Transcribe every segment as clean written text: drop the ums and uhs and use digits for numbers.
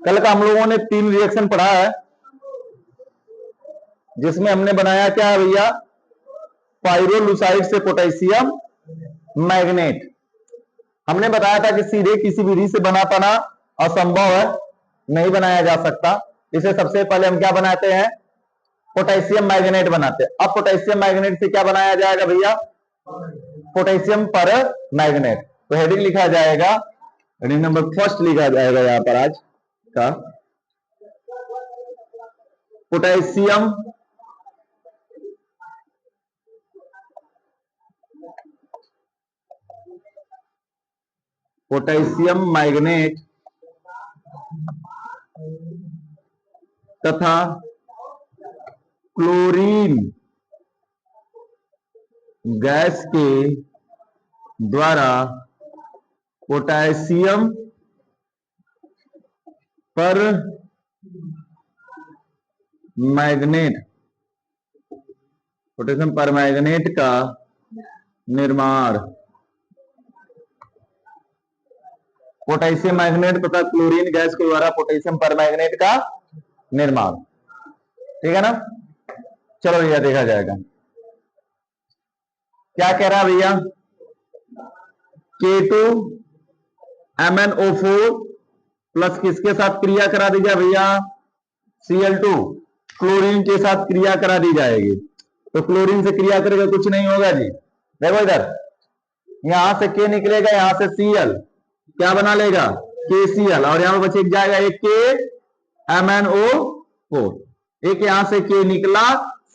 कल का हम लोगों ने 3 रिएक्शन पढ़ा है, जिसमें हमने बनाया क्या है भैया, पाइरोलुसाइड से पोटेशियम मैग्नेट। हमने बताया था कि सीधे किसी विधि से बना पाना असंभव है, नहीं बनाया जा सकता। इसे सबसे पहले हम क्या बनाते हैं, पोटेशियम मैग्नेट बनाते हैं। अब पोटेशियम मैग्नेट से क्या बनाया जाएगा भैया, पोटेशियम पर मैग्नेट। तो हेडिंग लिखा जाएगा, हेडिंग नंबर फर्स्ट लिखा जाएगा यहां पर आज का, पोटेशियम मैग्नेट तथा क्लोरीन गैस के द्वारा पोटेशियम पर मैग्नेट, पोटेशियम पर मैग्नेट का निर्माण। पोटेशियम मैग्नेट तथा क्लोरीन गैस के द्वारा पोटेशियम पर मैग्नेट का निर्माण, ठीक है ना। चलो भैया देखा जाएगा क्या कह रहा है भैया, K2MnO4 प्लस किसके साथ क्रिया करा दी जाए भैया, Cl2 क्लोरीन के साथ क्रिया करा दी जाएगी। तो क्लोरीन से क्रिया करेगा कुछ नहीं होगा जी, देखो इधर यहां से K निकलेगा, यहां से Cl क्या बना लेगा, KCl, और यहां पर बच जाएगा एक KMnO4। एक यहां से K निकला,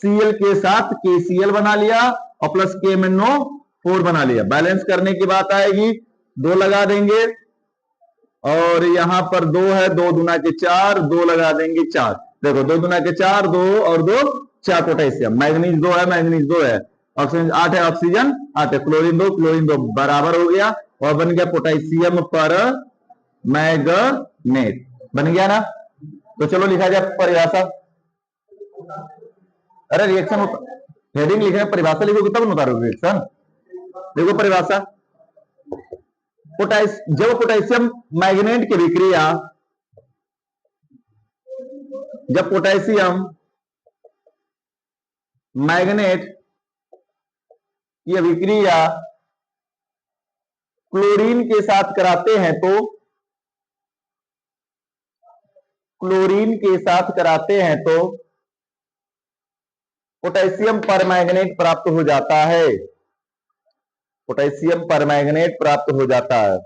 Cl के साथ KCl बना लिया और प्लस KMnO4 बना लिया। बैलेंस करने की बात आएगी, 2 लगा देंगे और यहां पर 2 है, 2 दूना के 4, 2 लगा देंगे 4। देखो 2 दूना के 4, 2 और 2 4 पोटेशियम। मैग्नीज 2 है, मैग्नीज 2 है, ऑक्सीजन 8 है, ऑक्सीजन 8 है, क्लोरीन 2, क्लोरीन 2 बराबर हो गया और बन गया पोटेशियम पर मैग्नेट, बन गया ना। तो चलो लिखा जाए परिभाषा। अरे रिएक्शन हेडिंग लिखे, परिभाषा लिखोगे तब न उतारोगे रिएक्शन। देखो परिभाषा, जब पोटेशियम मैग्नेट की विक्रिया, जब पोटेशियम मैग्नेट की विक्रिया क्लोरीन के साथ कराते हैं तो, क्लोरीन के साथ कराते हैं तो पोटेशियम परमैंगनेट प्राप्त हो जाता है, पोटेशियम परमैंगनेट प्राप्त हो जाता है।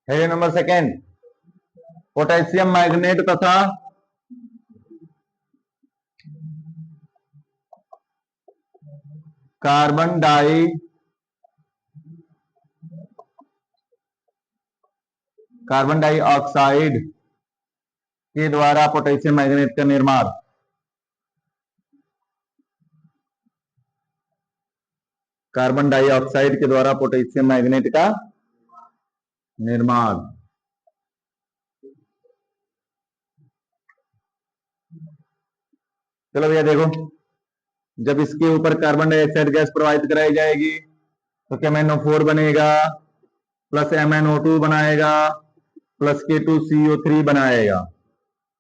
Heading number second, potassium magnet तथा कार्बन डाइऑक्साइड के द्वारा पोटेशियम मैग्नेट का निर्माण। कार्बन डाइऑक्साइड के द्वारा पोटेशियम मैग्नेट का निर्माण। चलो भैया देखो, जब इसके ऊपर कार्बन डाइऑक्साइड गैस प्रवाहित कराई जाएगी तो KMnO4 बनेगा, प्लस MnO2 बनाएगा, प्लस K2CO3 बनाएगा।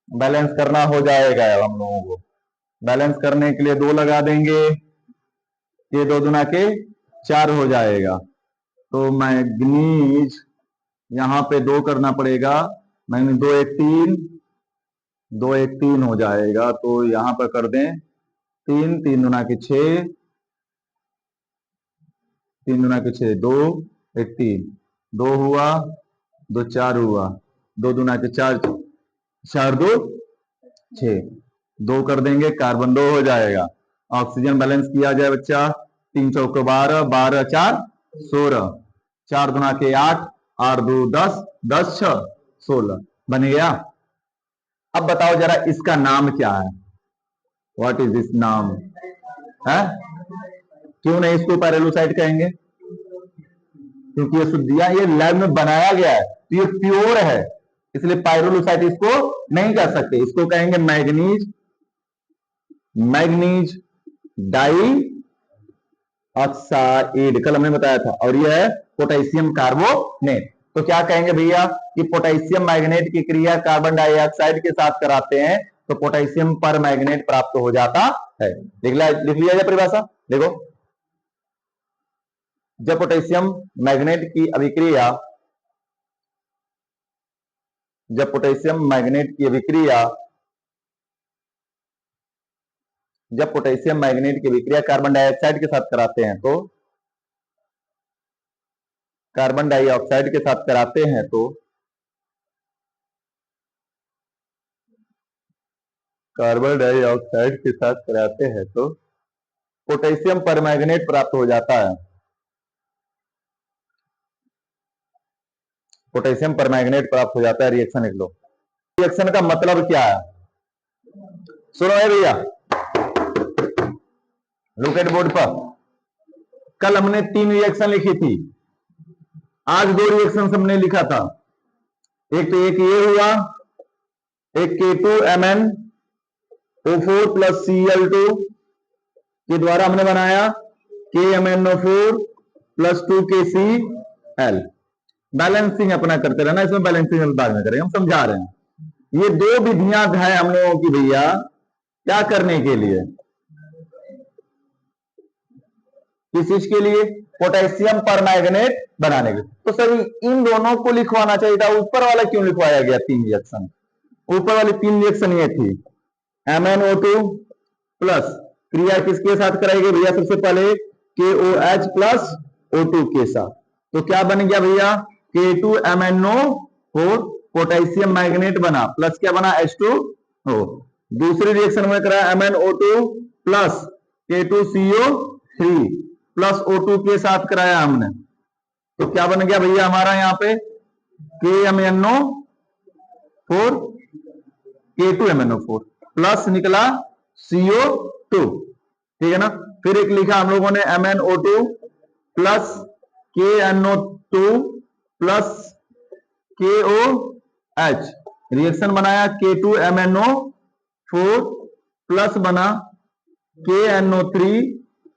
बैलेंस करना हो जाएगा हम लोगों को। बैलेंस करने के लिए 2 लगा देंगे, ये 2 दूना के 4 हो जाएगा। तो मैग्नीज यहां पे 2 करना पड़ेगा, मैग्नीज 2 1 3, 2 1 3 हो जाएगा। तो यहां पर कर दें 3, 3 दूना के 6, 3 दूना के 6, 2 1 3, 2 हुआ, 2 4 हुआ, 2 दूना के 4, 4 2 6, 2 कर देंगे, कार्बन 2 हो जाएगा। ऑक्सीजन बैलेंस किया जाए बच्चा, 3 चौके 12, 12 4 16, 4 दूना के 8, 8 2 10, 10 6 16 बन गया। अब बताओ जरा इसका नाम क्या है, व्हाट इज दिस नाम है? क्यों नहीं इसको पाइरोलुसाइड कहेंगे? क्योंकि ये शुद्धियां ये लैब में बनाया गया है, तो ये प्योर है, इसलिए पाइरोलुसाइड इसको नहीं कह सकते, इसको कहेंगे मैग्नीज, मैग्नीज डाई ऑक्साइड, कल हमने बताया था। और यह है पोटेशियम कार्बोनेट। तो क्या कहेंगे भैया कि पोटेशियम मैग्नेट की क्रिया कार्बन डाइऑक्साइड के साथ कराते हैं तो पोटेशियम पर मैग्नेट प्राप्त हो जाता है। लिख लिया जाए परिभाषा, देखो जब पोटेशियम मैग्नेट की अभिक्रिया जब पोटेशियम मैग्नेट की अभिक्रिया जब पोटेशियम मैग्नेट की अभिक्रिया कार्बन डाइऑक्साइड के साथ कराते हैं तो कार्बन डाइऑक्साइड के साथ कराते हैं तो कार्बन डाइऑक्साइड के साथ कराते हैं तो पोटेशियम परमैंगनेट प्राप्त हो जाता है। पोटेशियम परमैंगनेट प्राप्त हो जाता है। रिएक्शन लिख लो। रिएक्शन का मतलब क्या है, सुनो है भैया, लुक एट बोर्ड पर। कल हमने 3 रिएक्शन लिखी थी, आज 2 रिएक्शन हमने लिखा था। एक तो एक ये हुआ, एक K2MnO4 प्लस Cl2 के द्वारा हमने बनाया KMnO4 प्लस 2KCl। बैलेंसिंग अपना करते रहना, इसमें बैलेंसिंग बाद में करेंगे, हम समझा रहे हैं। ये 2 विधियां हैं हम लोगों की भैया क्या करने के लिए, किस चीज के लिए, पोटेशियम परमैंगनेट बनाने के लिए। तो सर इन दोनों को लिखवाना चाहिए था, ऊपर वाला क्यों लिखवाया गया 3 रिएक्शन? ऊपर वाली 3 रिएक्शन ये थी, MnO2 प्लस क्रिया किसके साथ कराएंगे भैया, सबसे पहले KOH प्लस O2 के साथ। तो क्या बन गया भैया, K2MnO4 पोटेशियम मैग्नेट बना, प्लस क्या बना, H2O। दूसरी रिएक्शन में कराया MnO2 plus K2CO3 plus O2 के साथ कराया हमने, तो क्या बन गया भैया हमारा यहाँ पे KMnO4 K2MnO4 प्लस निकला CO2, ठीक है ना। फिर एक लिखा हम लोगों ने MnO2 plus KNO2 plus KOH, reaction बनाया K2MnO4 प्लस बना KNO3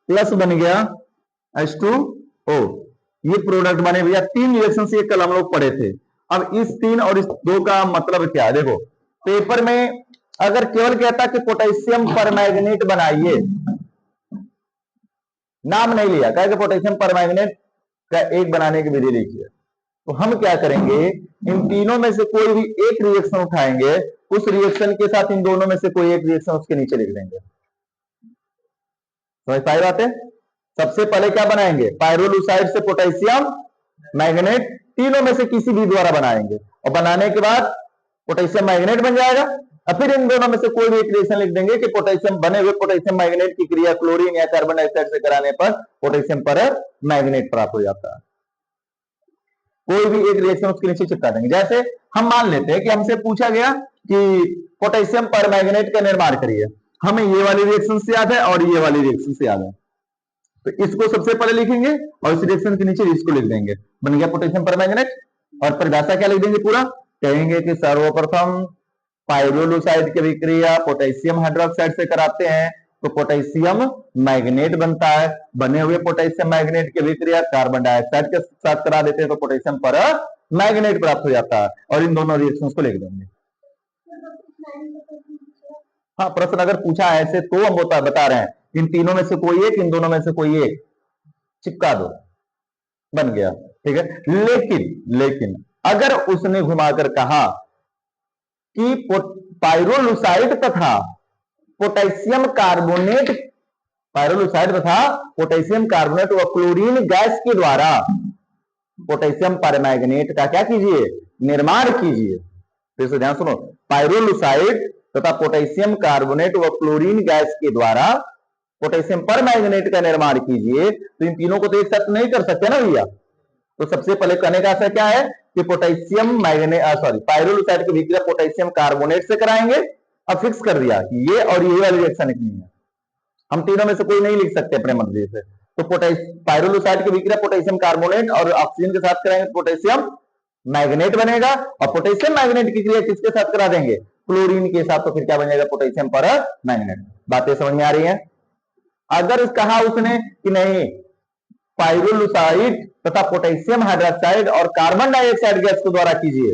प्लस बन गया H2O। ये प्रोडक्ट बने भैया। 3 रिएक्शन से कल हम लोग पढ़े थे। अब इस 3 और इस 2 का मतलब क्या है, देखो पेपर में अगर केवल कहता कि पोटेशियम परमैंगनेट बनाइए, नाम नहीं लिया, कहा कि पोटेशियम परमैंगनेट का एक बनाने की विधि लिखिए, तो हम क्या करेंगे, इन तीनों में से कोई भी एक रिएक्शन उठाएंगे, उस रिएक्शन के साथ इन दोनों में से कोई एक रिएक्शन उसके नीचे लिख देंगे। समझ पाई बात है? सबसे पहले क्या बनाएंगे, पायरोलुसाइड से पोटेशियम मैग्नेट, तीनों में से किसी भी द्वारा बनाएंगे, और बनाने के बाद पोटेशियम मैग्नेट बन जाएगा। और फिर इन दोनों में से कोई भी एक रिएक्शन लिख देंगे कि पोटेशियम बने हुए पोटेशियम मैग्नेट की क्रिया क्लोरीन या कार्बन डाइऑक्साइड से कराने पर पोटेशियम पर मैग्नेट प्राप्त हो जाता है। कोई भी एक रिएक्शन उसके नीचे चिपका देंगे। जैसे हम मान लेते हैं कि हमसे पूछा गया कि पोटेशियम पर मैग्नेट का निर्माण करिए, हमें ये वाली रिएक्शन से याद है और ये वाली रिएक्शन से याद है, तो इसको सबसे पहले लिखेंगे और इस रिएक्शन के नीचे इसको लिख देंगे, बन गया पोटेशियम परमैंगनेट। और परिभाषा क्या लिख देंगे, पूरा कहेंगे कि सर्वप्रथम पायरोलुसाइड की विक्रिया पोटेशियम हाइड्रोक्साइड से कराते हैं तो पोटेशियम मैग्नेट बनता है। बने हुए पोटेशियम मैग्नेट की विक्रिया कार्बन डाइऑक्साइड के साथ करा देते हैं तो पोटेशियम पर मैग्नेट प्राप्त हो जाता है। और इन दोनों रिएक्शंस को लिख देंगे। हाँ, प्रश्न अगर पूछा ऐसे तो हम बता रहे हैं, इन तीनों में से कोई एक, इन दोनों में से कोई एक चिपका दो, बन गया, ठीक है। लेकिन अगर उसने घुमाकर कहा कि पायरोलुसाइड तथा पोटेशियम कार्बोनेट, पायरोलुसाइड तथा पोटेशियम कार्बोनेट व क्लोरीन गैस के द्वारा पोटेशियम परमैंगनेट का क्या कीजिए, निर्माण कीजिए। फिर से ध्यान सुनो, पायरोलुसाइड तथा पोटेशियम कार्बोनेट व क्लोरीन गैस के द्वारा पोटेशियम परमैंगनेट का निर्माण कीजिए, तो इन तीनों को तो एक साथ नहीं कर सकते ना भैया। तो सबसे पहले कहने का आशय क्या है कि पोटेशियम मैग्नेट पायरोलुसाइड की विक्रिया पोटेशियम कार्बोनेट से कराएंगे। अब फिक्स कर दिया कि ये और ये वाली रिएक्शन नहीं है, हम तीनों में से कोई नहीं लिख सकते अपने मर्जी से। तो पायरोलुसाइड की विक्रिया पोटेशियम कार्बोनेट और ऑक्सीजन के साथ कराएंगे पोटेशियम मैग्नेट बनेगा, और पोटेशियम मैग्नेट की क्रिया किसके साथ करा देंगे, क्लोरीन के साथ, तो फिर क्या बनेगा, पोटेशियम पर मैग्नेट। बातें समझ में आ रही है? अगर कहा उसने कि नहीं पायरोलुसाइड तथा पोटेशियम हाइड्रोक्साइड और कार्बन डाइऑक्साइड गैस के द्वारा कीजिए,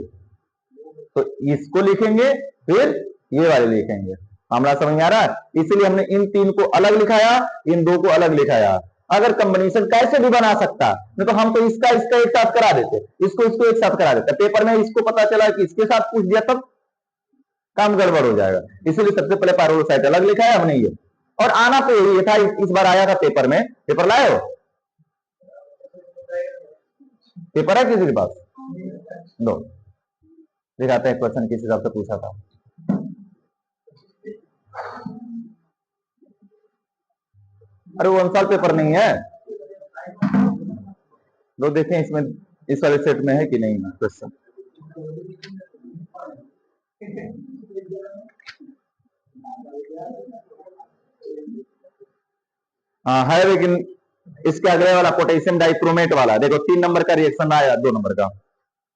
तो इसको लिखेंगे, फिर ये वाले लिखेंगे। मामला समझ में आ रहा है? इसलिए हमने इन तीन को अलग लिखाया, इन दो को अलग लिखाया। अगर कॉम्बिनेशन कैसे भी बना सकता, नहीं तो हम तो इसका इसका एक साथ करा देते, इसको इसको एक साथ करा देते। पेपर में इसको पता चला कि इसके साथ पूछ दिया तब काम गड़बड़ हो जाएगा। इसलिए सबसे पहले पायरोलोसाइट अलग लिखा है हमने ये, और आना तो यही था, इस बार आया था पेपर में। पेपर लाए हो? पेपर है किसी के पास? दो दिखाते हैं क्वेश्चन किस हिसाब से पूछा था। अरे वो साल पेपर नहीं है, दो देखें इसमें, इस वाले सेट में है कि नहीं क्वेश्चन। हाँ है, लेकिन इसके अगले वाला पोटेशियम डाइक्रोमेट वाला देखो, 3 नंबर का रिएक्शन आया, 2 नंबर का।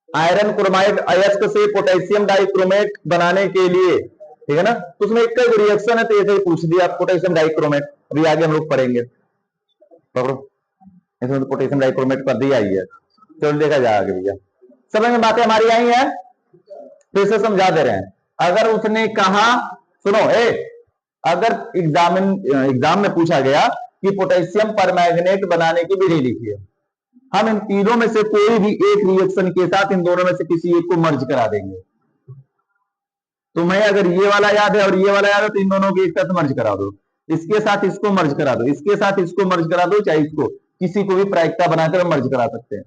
आयरन क्रोमाइड अयस्क से पोटेशियम डाइक्रोमेट बनाने के लिए, ठीक है ना, तो उसमें एक रिएक्शन है, तो ऐसे ही पूछ दिया पोटेशियम डाइक्रोमेट। अभी आगे हम लोग पढ़ेंगे, पकड़ो, इसमें तो पोटेशियम डाइक्रोमेट पर दिया ही है, चलो देखा जाएगा भैया। समझ में बातें हमारी आई हैं, फिर से समझा दे रहे हैं। अगर उसने कहा, सुनो अगर एग्जाम में पूछा गया कि पोटेशियम परमैंगनेट बनाने की विधि लिखिए, हम इन तीनों में से कोई भी एक रिएक्शन के साथ इन दोनों में से किसी एक को मर्ज करा देंगे। तुम्हें अगर ये वाला याद है और ये वाला याद है, तो इन दोनों को एक साथ मर्ज करा दो, इसके साथ इसको मर्ज करा दो, इसके साथ इसको मर्ज करा दो, चाहे इसको किसी को भी प्रायिकता बनाकर मर्ज करा सकते हैं।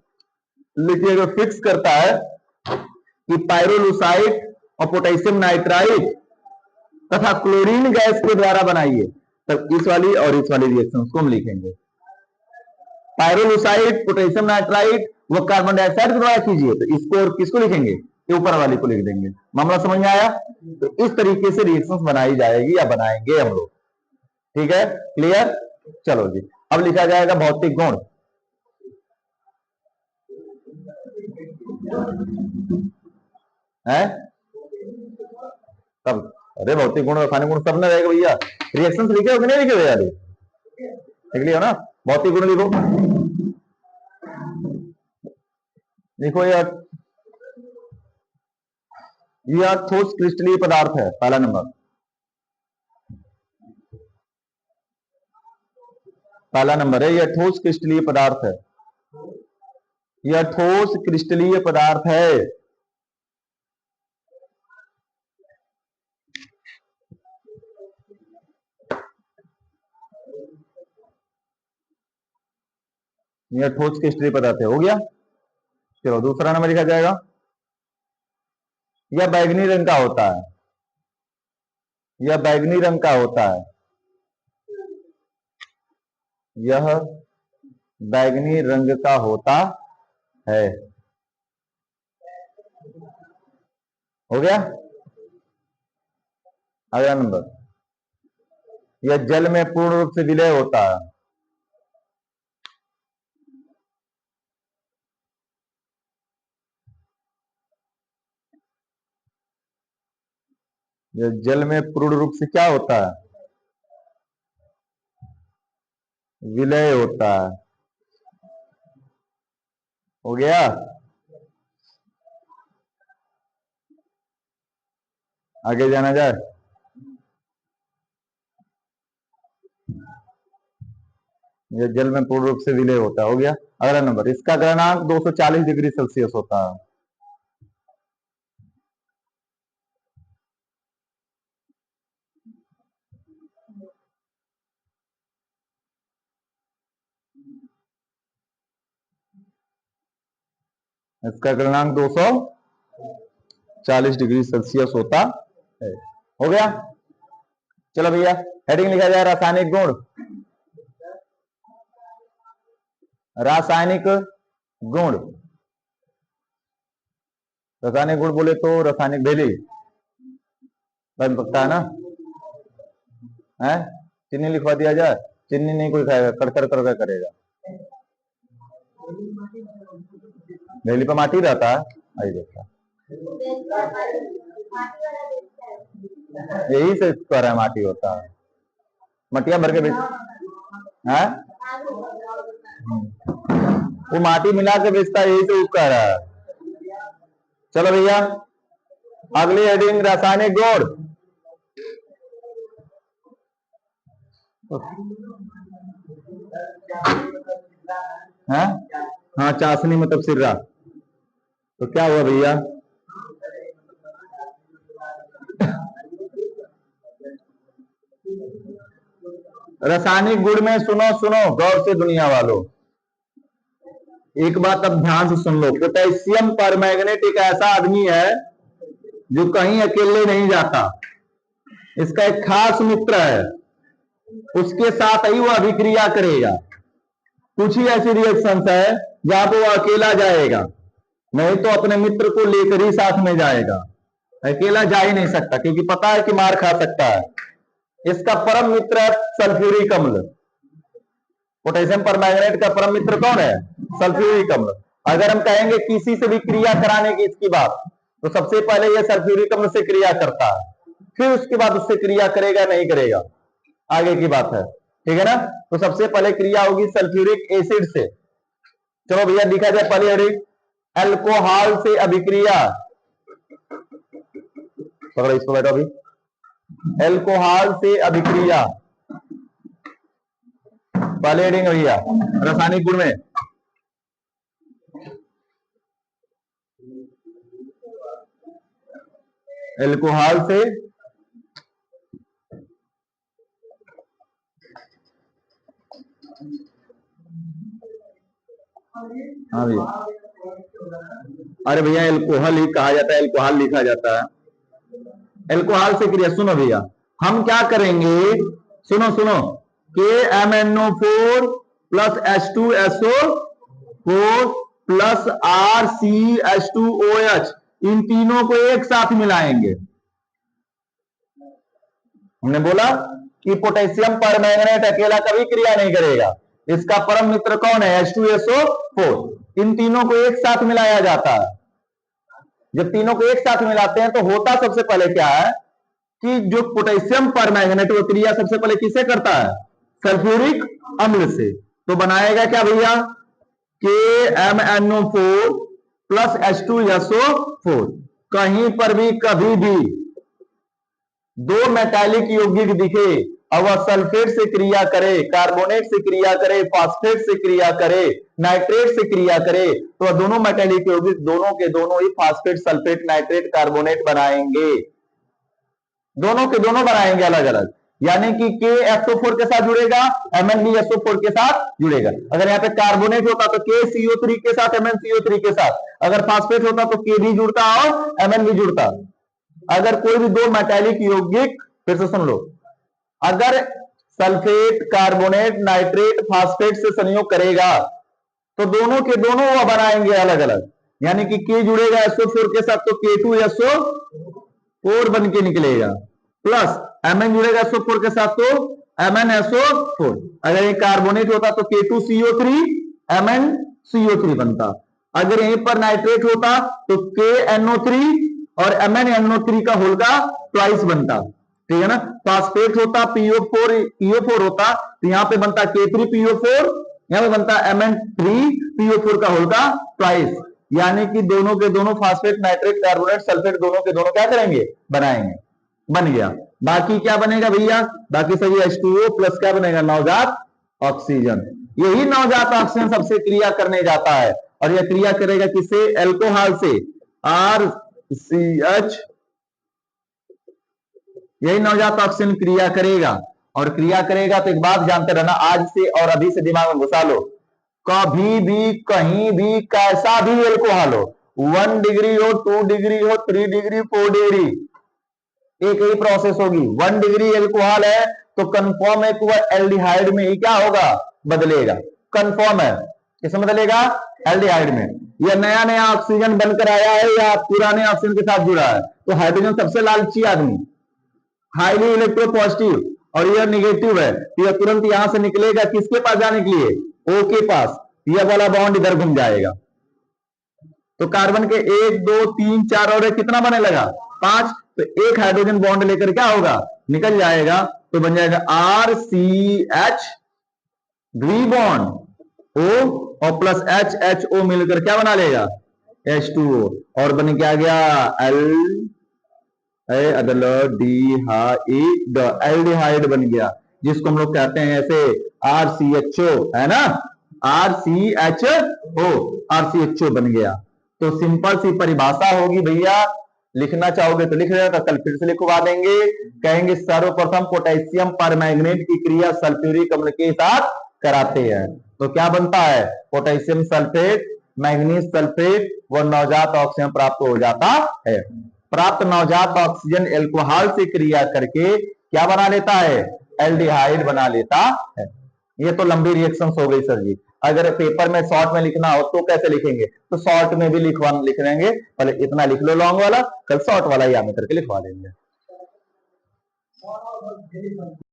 लेकिन अगर फिक्स करता है कि पायरोलुसाइट और पोटेशियम नाइट्राइड तथा क्लोरीन गैस के द्वारा बनाइए, तब इस वाली और इस वाली रिएक्शन को हम लिखेंगे। पायरोलुसाइड, पोटेशियम नाइट्राइड व कार्बन डाइऑक्साइड के द्वारा कीजिए, तो इसको और किसको लिखेंगे? ऊपर वाली को लिख देंगे। मामला समझ में आया? तो इस तरीके से रिएक्शंस बनाई जाएगी या बनाएंगे हम लोग, ठीक है, क्लियर? चलो जी, अब लिखा जाएगा भौतिक गुण। है तब, अरे भौतिक गुण रासायनिक गुण सब ना रहेगा भैया। रिएक्शंस लिखे हो कि नहीं लिखे हुए यार? लिख लिया ना? भौतिक गुण लिखो, लिखो यार, यह ठोस क्रिस्टलीय पदार्थ है, पहला नंबर, पहला नंबर है, यह ठोस क्रिस्टलीय पदार्थ है, यह ठोस क्रिस्टलीय पदार्थ है। यह ठोस क्रिस्टलीय पदार्थ है, हो गया। चलो दूसरा नंबर लिखा जाएगा, यह बैगनी रंग का होता है, यह बैगनी रंग का होता है, यह बैगनी रंग का होता है, हो गया। अगला नंबर, यह जल में पूर्ण रूप से विलय होता है, यह जल में पूर्ण रूप से क्या होता है? विलय होता है, हो गया। आगे जाना जाए, यह जल में पूर्ण रूप से विलय होता है, हो गया। अगला नंबर, इसका गलनांक 240 डिग्री सेल्सियस होता है, इसका गलनांक 240 डिग्री सेल्सियस होता है, हो गया। चलो भैया, हेडिंग लिखा जाए रासायनिक गुण। रासायनिक गुण, रासायनिक गुण बोले तो रासायनिक डेली बन सकता है ना, है? चीनी लिखवा दिया जाए, चीनी नहीं कोई खाएगा, कड़कर कर करेगा, डेली पे माटी रहता है, आई देखा, यही से कर है, माटी होता है, मटिया भर के बेच है। वो माटी मिला के बेचता है, यही तो कह रहा है। चलो भैया अगली हेडिंग रासायनिक गुण। हाँ चाशनी मतलब सिर्रा। तो क्या हुआ भैया, रासायनिक गुण में सुनो सुनो गौर से दुनिया वालों, एक बात अब ध्यान से सुन लो। पोटेशियम परमैंगनेट एक ऐसा आदमी है जो कहीं अकेले नहीं जाता, इसका एक खास मित्र है, उसके साथ ही वो अभिक्रिया करेगा। कुछ ही ऐसी रिएक्शंस है जहां पे वो अकेला जाएगा, नहीं तो अपने मित्र को लेकर ही साथ में जाएगा। अकेला जा ही नहीं सकता क्योंकि पता है कि मार खा सकता है। इसका परम मित्र है सल्फ्यूरिक अम्ल। पोटेशियम परमैंगनेट का परम मित्र कौन है? सल्फ्यूरिक अम्ल। अगर हम कहेंगे किसी से भी क्रिया कराने की इसकी बात, तो सबसे पहले यह सल्फ्यूरिक अम्ल से क्रिया करता है, फिर उसके बाद उससे क्रिया करेगा नहीं करेगा आगे की बात है, ठीक है ना। तो सबसे पहले क्रिया होगी सल्फ्यूरिक एसिड से। चलो भैया दिखा जाए पहले हेडिंग, अल्कोहल से अभिक्रिया। पकड़ो इसको, बैठो अभी। अल्कोहल से अभिक्रिया पहले हेडिंग भैया रासायनिक गुण में। अल्कोहल से हाँ भैया, अरे भैया अल्कोहल ही कहा जाता है, अल्कोहल लिखा जाता है। अल्कोहल से क्रिया सुनो भैया, हम क्या करेंगे, सुनो सुनो, KMnO4 plus H2SO4 plus RCH2OH, इन तीनों को एक साथ मिलाएंगे। हमने बोला कि पोटेशियम परमैंगनेट अकेला कभी क्रिया नहीं करेगा, इसका परम मित्र कौन है? H2SO4। इन तीनों को एक साथ मिलाया जाता है। जब तीनों को एक साथ मिलाते हैं तो होता सबसे पहले क्या है कि जो पोटेशियम परमैंगनेट वो क्रिया सबसे पहले किससे करता है? सल्फ्यूरिक अम्ल से। तो बनाएगा क्या भैया? KMnO4 plus H2SO4। कहीं पर भी कभी भी दो मेटालिक यौगिक दिखे और वह सल्फेट से क्रिया करे, कार्बोनेट से क्रिया करे, फास्फेट से क्रिया करे, नाइट्रेट से क्रिया करे, तो वह दोनों मेटालिक यौगिक दोनों के दोनों ही फास्फेट, सल्फेट, नाइट्रेट, कार्बोनेट बनाएंगे। दोनों के दोनों बनाएंगे अलग अलग। यानी कि KSO4 के साथ जुड़ेगा, MnBSO4 के साथ जुड़ेगा। अगर यहाँ पे कार्बोनेट होता तो KCO3 के साथ, MnCO3 के साथ। अगर फास्फेट होता तो K भी जुड़ता और Mn भी जुड़ता। अगर कोई भी दो मेटालिक यौगिक, फिर से सुन लो, अगर सल्फेट, कार्बोनेट, नाइट्रेट, फास्फेट से संयोग करेगा तो दोनों के दोनों वह बनाएंगे अलग अलग। यानी कि K जुड़ेगा SO4 के साथ तो K2SO4 बन के निकलेगा, प्लस Mn जुड़ेगा SO4 के साथ तो MnSO4। अगर ये कार्बोनेट होता तो K2CO3 MnCO3 बनता। अगर यहीं पर नाइट्रेट होता तो KNO3 और MnNO3 का होल का ट्वाइस बनता, ठीक है ना। फास्फेट होता PO4 PO4 होता तो यहां पे बनता K3PO4, यहां पे बनता Mn3PO4 का होल का ट्वाइस। यानी कि दोनों के दोनों फास्फेट, नाइट्रेट, कार्बोनेट, सल्फेट दोनों के दोनों क्या करेंगे? बनाएंगे। बन गया। बाकी क्या बनेगा भैया? बाकी सभी H2O प्लस क्या बनेगा? नवजात ऑक्सीजन। यही नवजात ऑक्सीजन सबसे क्रिया करने जाता है और यह क्रिया करेगा किससे? अल्कोहल से, RCH। यही नवजात ऑक्सीजन क्रिया करेगा और क्रिया करेगा तो एक बात जानते रहना, आज से और अभी से दिमाग में घुसा लो, कभी भी कहीं भी कैसा भी अल्कोहल हो, 1 डिग्री हो, 2 डिग्री हो, 3 डिग्री, 4 डिग्री, एक ही प्रोसेस होगी। 1 डिग्री अल्कोहल है तो कंफर्म है कि वह एल्डिहाइड में ही क्या होगा? बदलेगा। कंफर्म है किसमें बदलेगा? एल्डिहाइड में। यह नया नया ऑक्सीजन बनकर आया है या पुराने ऑक्सीजन के साथ जुड़ा है? तो हाइड्रोजन सबसे लालची आदमी, हाईली इलेक्ट्रोपॉजिटिव, और यह निगेटिव है, यह तुरंत यहां से निकलेगा किसके पास जाने के लिए? O के पास। यह वाला बॉन्ड इधर घूम जाएगा तो कार्बन के 1 2 3 4 और कितना बने लगा? 5। तो एक हाइड्रोजन बॉन्ड लेकर क्या होगा? निकल जाएगा। तो बन जाएगा RCH द्विबॉन्ड O और प्लस HO मिलकर क्या बना लेगा, H2O, और बन क्या गया एल्डिहाइड बन गया, जिसको हम लोग कहते हैं ऐसे RCHO, है ना, RCHO बन गया। तो सिंपल सी परिभाषा होगी भैया, लिखना चाहोगे तो लिख लेना, कल फिर से लिखवा देंगे। कहेंगे सर्वप्रथम पोटेशियम परमैंगनेट की क्रिया सल्फ्यूरिक अम्ल के साथ कराते हैं, तो क्या बनता है, पोटेशियम सल्फेट, मैग्नीज सल्फेट व नवजात ऑक्सीजन प्राप्त हो जाता है। प्राप्त नवजात ऑक्सीजन एल्कोहल से क्रिया करके क्या बना लेता है, एल्डिहाइड बना लेता है। ये तो लंबी रिएक्शंस हो गई सर जी। अगर पेपर में शॉर्ट में लिखना हो तो कैसे लिखेंगे, तो शॉर्ट में भी लिख लेंगे, पहले इतना लिख लो लॉन्ग वाला, कल शॉर्ट वाला ही आगे करके लिखवा देंगे।